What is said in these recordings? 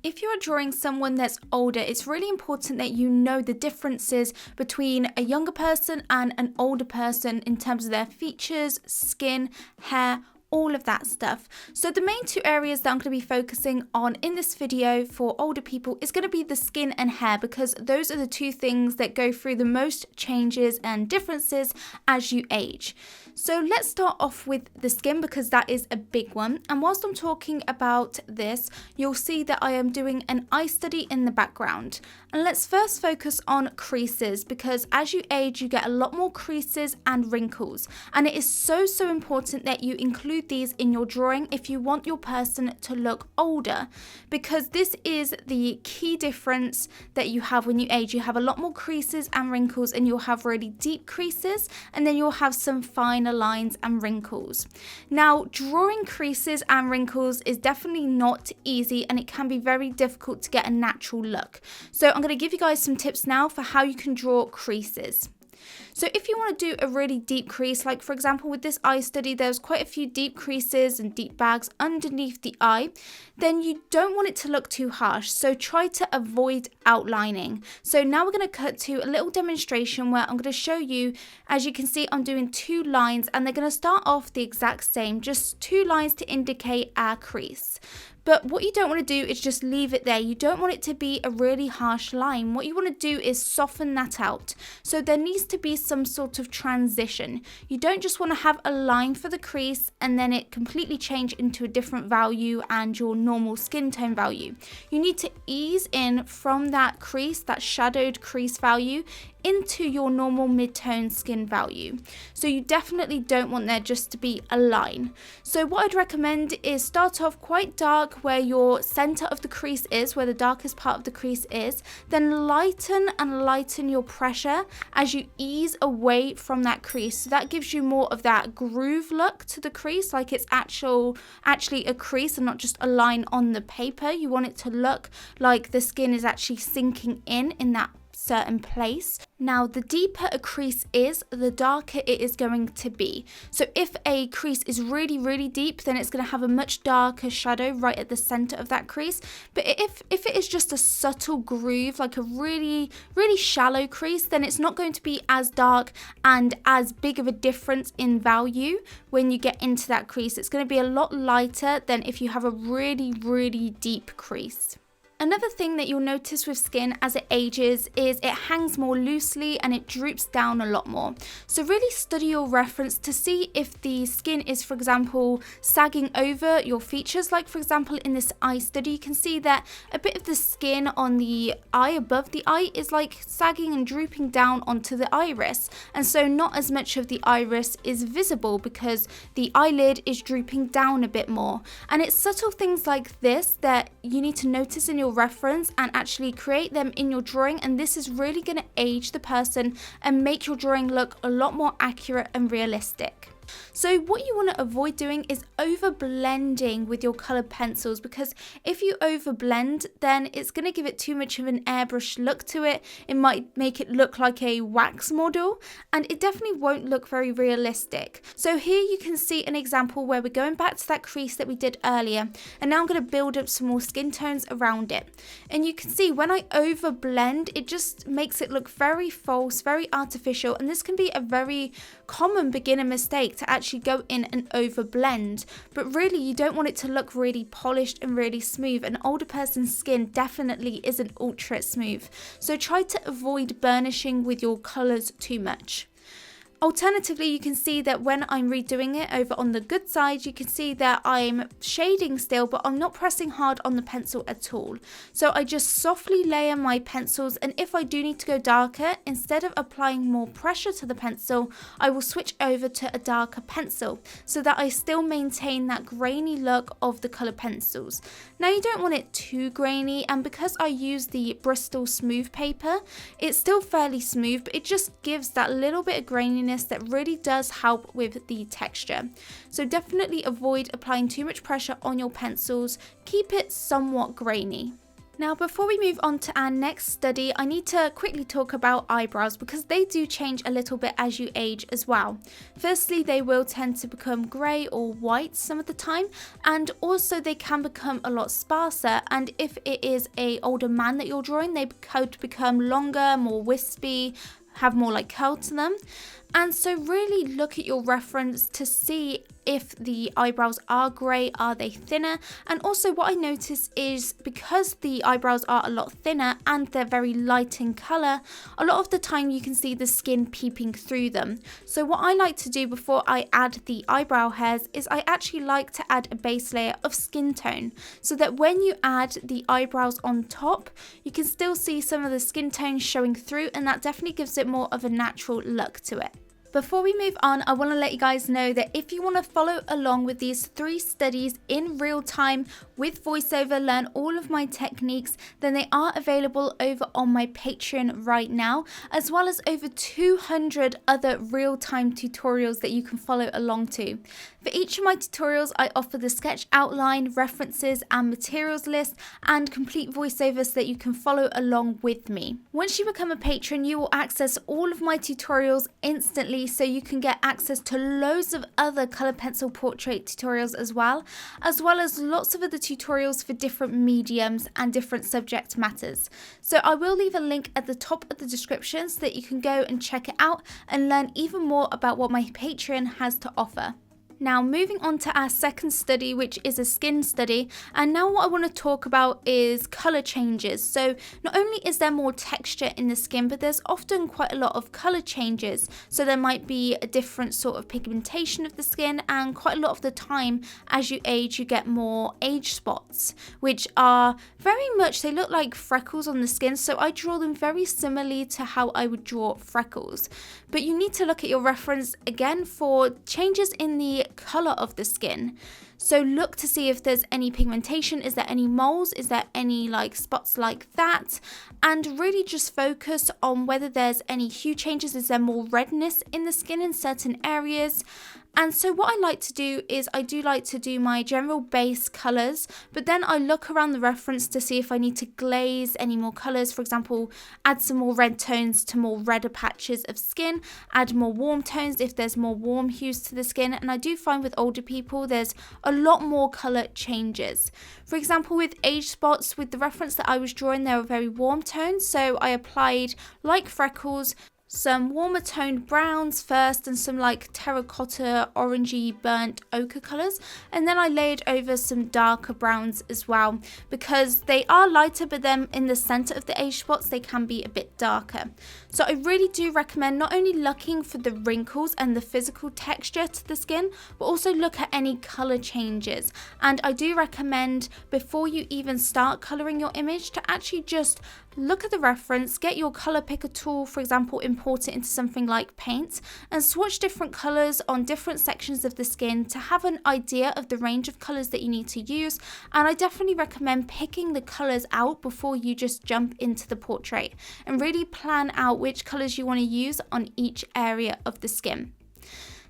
If you're drawing someone that's older, it's really important that you know the differences between a younger person and an older person in terms of their features, skin, hair, all of that stuff. So the main two areas that I'm going to be focusing on in this video for older people is going to be the skin and hair, because those are the two things that go through the most changes and differences as you age. So let's start off with the skin, because that is a big one. And whilst I'm talking about this, you'll see that I am doing an eye study in the background. And let's first focus on creases, because as you age, you get a lot more creases and wrinkles. And it is so important that you include these in your drawing if you want your person to look older, because this is the key difference that you have when you age. You have a lot more creases and wrinkles, and you'll have really deep creases, and then you'll have some finer lines and wrinkles. Now, drawing creases and wrinkles is definitely not easy, and it can be very difficult to get a natural look. So I'm going to give you guys some tips now for how you can draw creases. So if you want to do a really deep crease, like for example with this eye study, there's quite a few deep creases and deep bags underneath the eye, then you don't want it to look too harsh. So try to avoid outlining. So now we're going to cut to a little demonstration where I'm going to show you. As you can see, I'm doing two lines, and they're going to start off the exact same, just two lines to indicate our crease. But what you don't want to do is just leave it there. You don't want it to be a really harsh line. What you want to do is soften that out. So there needs to be some sort of transition. You don't just want to have a line for the crease and then it completely change into a different value and your normal skin tone value. You need to ease in from that crease, that shadowed crease value, into your normal mid-tone skin value. So you definitely don't want there just to be a line. So what I'd recommend is start off quite dark where your center of the crease is, where the darkest part of the crease is, then lighten and lighten your pressure as you ease away from that crease. So that gives you more of that groove look to the crease, like it's actually a crease and not just a line on the paper. You want it to look like the skin is actually sinking in that certain place. Now, the deeper a crease is, the darker it is going to be. So if a crease is really deep, then it's going to have a much darker shadow right at the center of that crease. But if it is just a subtle groove, like a really shallow crease, then it's not going to be as dark and as big of a difference in value when you get into that crease. It's going to be a lot lighter than if you have a really deep crease. Another thing that you'll notice with skin as it ages is it hangs more loosely and it droops down a lot more. So really study your reference to see if the skin is, for example, sagging over your features. Like for example, in this eye study, you can see that a bit of the skin on the eye above the eye is like sagging and drooping down onto the iris. And so not as much of the iris is visible because the eyelid is drooping down a bit more. And it's subtle things like this that you need to notice in your reference and actually create them in your drawing, and this is really going to age the person and make your drawing look a lot more accurate and realistic. So what you want to avoid doing is over blending with your colored pencils, because if you over blend, then it's going to give it too much of an airbrush look to it. It might make it look like a wax model, and it definitely won't look very realistic. So here you can see an example where we're going back to that crease that we did earlier, and now I'm going to build up some more skin tones around it. And you can see when I over blend, it just makes it look very false, very artificial, and this can be a very common beginner mistake, to actually go in and over blend. But really, you don't want it to look really polished and really smooth. An older person's skin definitely isn't ultra smooth, so try to avoid burnishing with your colors too much. Alternatively, you can see that when I'm redoing it over on the good side, you can see that I'm shading still, but I'm not pressing hard on the pencil at all. So I just softly layer my pencils, and if I do need to go darker, instead of applying more pressure to the pencil, I will switch over to a darker pencil so that I still maintain that grainy look of the colored pencils. Now, you don't want it too grainy, and because I use the Bristol smooth paper, it's still fairly smooth, but it just gives that little bit of graininess that really does help with the texture. So definitely avoid applying too much pressure on your pencils. Keep it somewhat grainy. Now, before we move on to our next study, I need to quickly talk about eyebrows because they do change a little bit as you age as well. Firstly, they will tend to become grey or white some of the time, and also they can become a lot sparser, and if it is an older man that you're drawing, they could become longer, more wispy, have more like curl to them. And so really look at your reference to see if the eyebrows are grey, are they thinner? And also what I notice is because the eyebrows are a lot thinner and they're very light in colour, a lot of the time you can see the skin peeping through them. So what I like to do before I add the eyebrow hairs is I actually like to add a base layer of skin tone so that when you add the eyebrows on top, you can still see some of the skin tone showing through, and that definitely gives it more of a natural look to it. Before we move on, I want to let you guys know that if you want to follow along with these 3 studies in real time with voiceover, learn all of my techniques, then they are available over on my Patreon right now, as well as over 200 other real-time tutorials that you can follow along to. For each of my tutorials, I offer the sketch outline, references and materials list, and complete voiceovers so that you can follow along with me. Once you become a patron, you will access all of my tutorials instantly, so you can get access to loads of other colour pencil portrait tutorials as well as lots of other tutorials for different mediums and different subject matters. So I will leave a link at the top of the description so that you can go and check it out and learn even more about what my Patreon has to offer. Now moving on to our second study, which is a skin study, and now what I want to talk about is colour changes. So not only is there more texture in the skin, but there's often quite a lot of colour changes. So there might be a different sort of pigmentation of the skin, and quite a lot of the time as you age you get more age spots, which are very much, they look like freckles on the skin, so I draw them very similarly to how I would draw freckles. But you need to look at your reference again for changes in the colour of the skin. So look to see if there's any pigmentation, is there any moles, is there any like spots like that, and really just focus on whether there's any hue changes, is there more redness in the skin in certain areas. And so what I like to do is I do like to do my general base colours, but then I look around the reference to see if I need to glaze any more colours. For example, add some more red tones to more redder patches of skin, add more warm tones if there's more warm hues to the skin. And I do find with older people there's a lot more colour changes. For example, with age spots, with the reference that I was drawing, they were very warm tones, so I applied, like freckles, some warmer toned browns first and some like terracotta, orangey, burnt ochre colours, and then I layered over some darker browns as well because they are lighter, but then in the centre of the age spots they can be a bit darker. So I really do recommend not only looking for the wrinkles and the physical texture to the skin, but also look at any colour changes. And I do recommend before you even start colouring your image to actually just look at the reference, get your colour picker tool, for example, import it into something like paint, and swatch different colours on different sections of the skin to have an idea of the range of colours that you need to use. And I definitely recommend picking the colours out before you just jump into the portrait, and really plan out which colours you want to use on each area of the skin.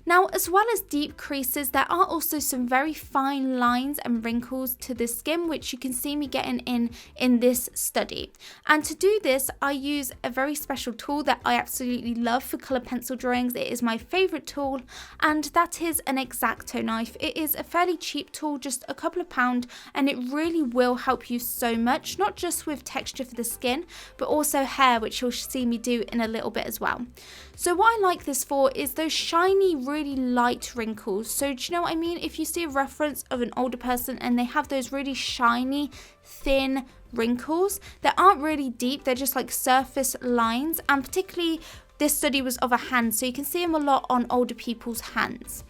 Now, as well as deep creases, there are also some very fine lines and wrinkles to the skin, which you can see me getting in this study. And to do this, I use a very special tool that I absolutely love for colour pencil drawings. It is my favourite tool, and that is an X-Acto knife. It is a fairly cheap tool, just a couple of pounds, and it really will help you so much, not just with texture for the skin, but also hair, which you'll see me do in a little bit as well. So what I like this for is those shiny, really light wrinkles. So do you know what I mean? If you see a reference of an older person and they have those really shiny, thin wrinkles that aren't really deep, they're just like surface lines, and particularly this study was of a hand, so you can see them a lot on older people's hands.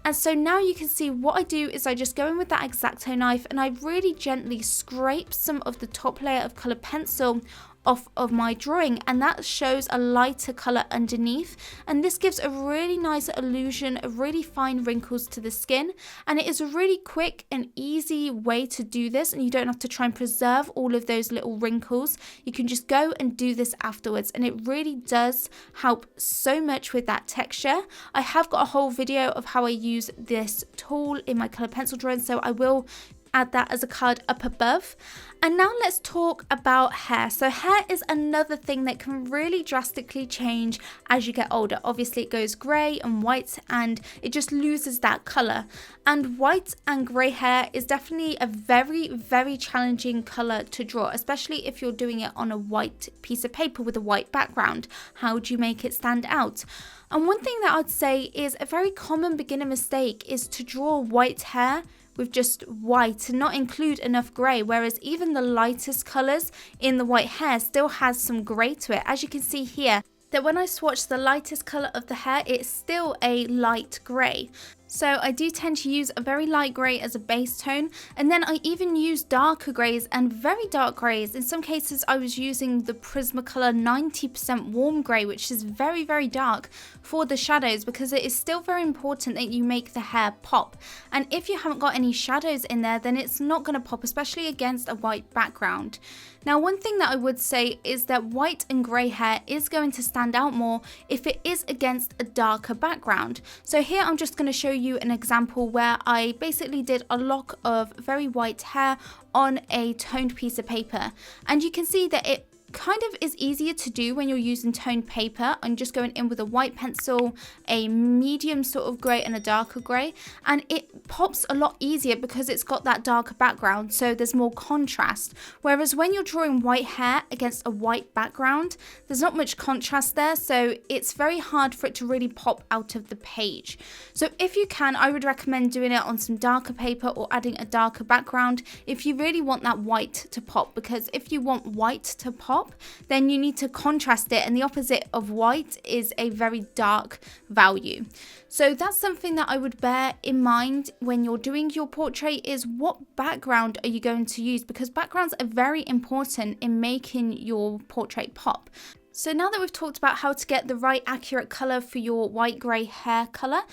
And so now you can see what I do is I just go in with that X-Acto knife and I really gently scrape some of the top layer of colour pencil off of my drawing, and that shows a lighter colour underneath, and this gives a really nice illusion of really fine wrinkles to the skin. And it is a really quick and easy way to do this, and you don't have to try and preserve all of those little wrinkles. You can just go and do this afterwards, and it really does help so much with that texture. I have got a whole video of how I use this tool in my colour pencil drawing, so I will add that as a card up above. And now let's talk about hair. So hair is another thing that can really drastically change as you get older. Obviously it goes grey and white and it just loses that colour. And white and grey hair is definitely a very, very challenging colour to draw, especially if you're doing it on a white piece of paper with a white background. How do you make it stand out? And one thing that I'd say is a very common beginner mistake is to draw white hair with just white and not include enough grey, whereas even the lightest colours in the white hair still has some grey to it. As you can see here, that when I swatch the lightest colour of the hair, it's still a light grey. So I do tend to use a very light grey as a base tone, and then I even use darker greys and very dark greys. In some cases I was using the Prismacolor 90% warm grey, which is very, very dark for the shadows, because it is still very important that you make the hair pop. And if you haven't got any shadows in there, then it's not going to pop, especially against a white background. Now, one thing that I would say is that white and grey hair is going to stand out more if it is against a darker background. So here I'm just going to show you an example where I basically did a lock of very white hair on a toned piece of paper, and you can see that it kind of is easier to do when you're using toned paper and just going in with a white pencil, a medium sort of grey and a darker grey, and it pops a lot easier because it's got that darker background, so there's more contrast. Whereas when you're drawing white hair against a white background, there's not much contrast there, so it's very hard for it to really pop out of the page. So if you can, I would recommend doing it on some darker paper or adding a darker background if you really want that white to pop, because if you want white to pop, then you need to contrast it, and the opposite of white is a very dark value. So that's something that I would bear in mind when you're doing your portrait, is what background are you going to use, because backgrounds are very important in making your portrait pop. So now that we've talked about how to get the right accurate colour for your white grey hair colour,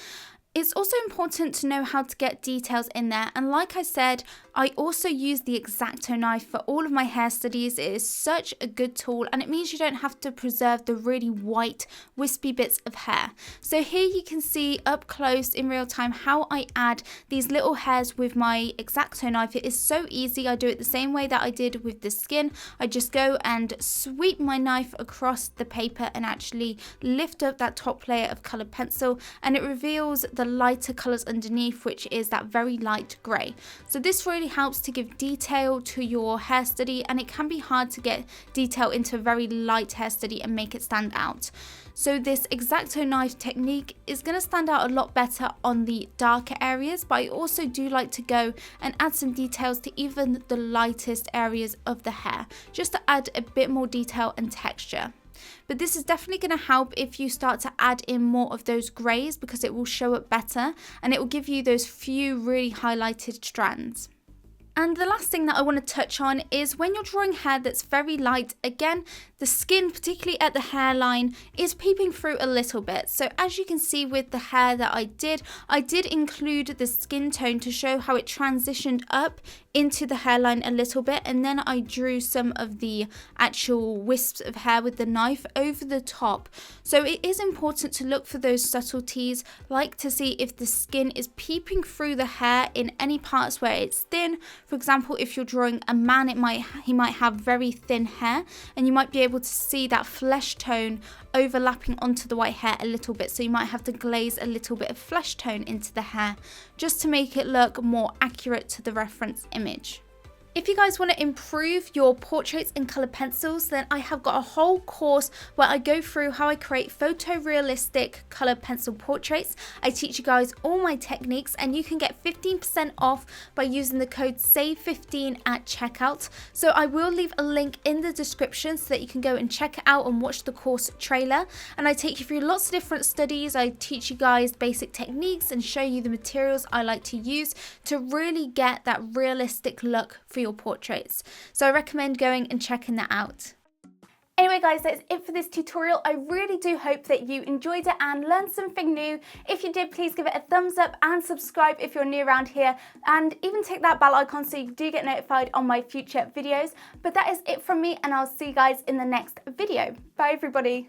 it's also important to know how to get details in there. And like I said, I also use the X-Acto knife for all of my hair studies. It is such a good tool, and it means you don't have to preserve the really white wispy bits of hair. So here you can see up close in real time how I add these little hairs with my X-Acto knife. It is so easy. I do it the same way that I did with the skin. I just go and sweep my knife across the paper and actually lift up that top layer of coloured pencil, and it reveals the lighter colours underneath, which is that very light grey. So this really helps to give detail to your hair study, and it can be hard to get detail into a very light hair study and make it stand out. So this X-Acto knife technique is going to stand out a lot better on the darker areas, but I also do like to go and add some details to even the lightest areas of the hair, just to add a bit more detail and texture. But this is definitely going to help if you start to add in more of those greys, because it will show up better and it will give you those few really highlighted strands. And the last thing that I want to touch on is when you're drawing hair that's very light, again, the skin, particularly at the hairline, is peeping through a little bit. So as you can see with the hair that I did include the skin tone to show how it transitioned up into the hairline a little bit, and then I drew some of the actual wisps of hair with the knife over the top. So it is important to look for those subtleties, like to see if the skin is peeping through the hair in any parts where it's thin. For example, if you're drawing a man, he might have very thin hair, and you might be able to see that flesh tone overlapping onto the white hair a little bit, so you might have to glaze a little bit of flesh tone into the hair just to make it look more accurate to the reference image. If you guys want to improve your portraits in colored pencils, then I have got a whole course where I go through how I create photorealistic colored pencil portraits. I teach you guys all my techniques, and you can get 15% off by using the code SAVE15 at checkout. So I will leave a link in the description so that you can go and check it out and watch the course trailer. And I take you through lots of different studies. I teach you guys basic techniques and show you the materials I like to use to really get that realistic look for your portraits. So I recommend going and checking that out. Anyway guys, that's it for this tutorial. I really do hope that you enjoyed it and learned something new. If you did, please give it a thumbs up and subscribe if you're new around here, and even tick that bell icon so you do get notified on my future videos. But that is it from me, and I'll see you guys in the next video. Bye everybody.